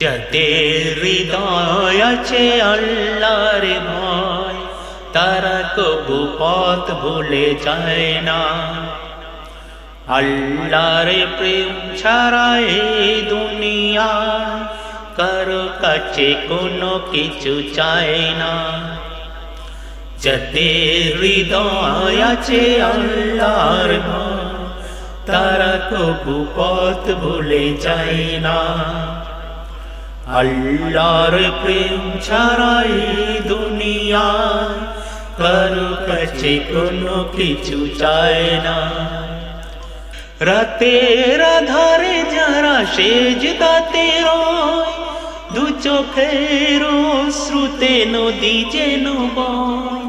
যাদের হৃদয় আছে আল্লাহর ভয়, তারা কবু পথ ভুলে যায় না। আল্লাহর প্রেম ছাড়া এই দুনিয়া কারো কাছে কোনো কিছু চায় না। যাদের হৃদয় আছে আল্লাহর ভয়, তারা কবু পথ ভুলে যায় না। আল্লাহর প্রেম ছাড়াই দুনিয়া কারো কাছে কোনো কিছু চায় না। রাতের আধারে যারা সেজদাতে রয়, দু চোখের শ্রুতে নদী যেন বয়।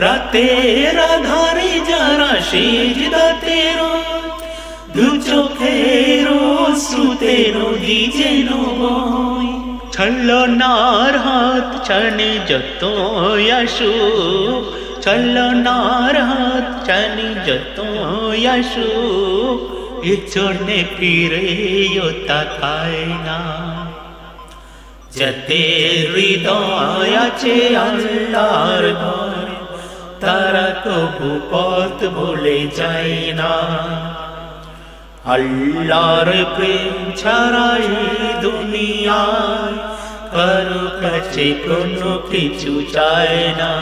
রাতের আধারে যারা সেজদাতে রয়, দু চোখের শ্রুতে নদী যেন বয়। ছলনার হাত ছানি যত আসুক, ছলনার হাত ছানি যত আসুক, পিছনে ফিরেও তাকায় না। যাদের হৃদয় আছে আল্লাহর ভয়, তারা কবু পথ ভুলে যায় না। আল্লাহর প্রেম ছাড়াই দুনিয়ায় কারো কাছে কোনো কিছু চায় না।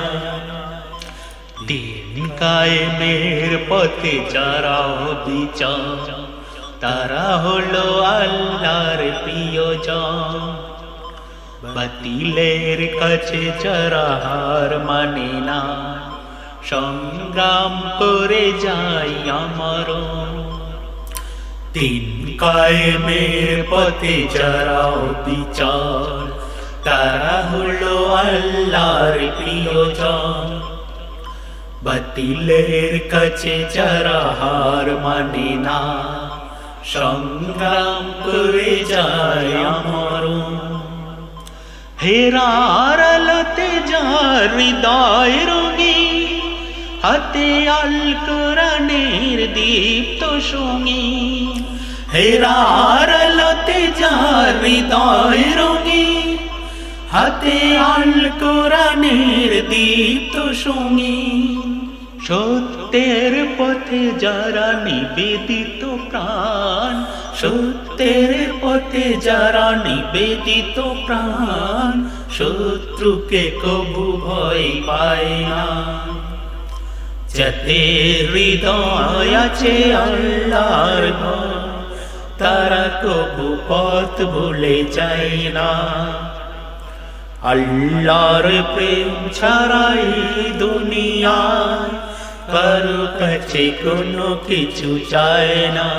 দিন কায়েমের পথে যারা বিচর, তারা হলো আল্লাহর প্রিয়জন। বাতিলের কাছে যারা হার মানে না, সংগ্রাম করে যায় আমরণ। দিন কায়েমের পথে যারা বিচর, তারা হলো আল্লাহর প্রিয়জন। বাতিলের কাছে যারা হার মানে না, সংগ্রাম করে যায় আমরণ। হেরার আলোতে যার হৃদয় রঙিন, হাতে আল কোরআনের দীপ্ত সঙ্গীন। হেরার আলোতে যার হৃদয় রঙিন, হাতে আল কোরআনের দীপ্ত সঙ্গীন। সত্যের পথে যারা নিবেদিত প্রাণ, সত্যের পথে যারা নিবেদিত প্রাণ, শত্রুকে কবু ভয় পায় না। যাদের হৃদয় আছে আল্লাহর ভয়, তারা কবু পথ ভুলে যায় না। আল্লাহর প্রেম ছাড়াই দুনিয়ায় কারো কাছে কোনো কিছু চায় না।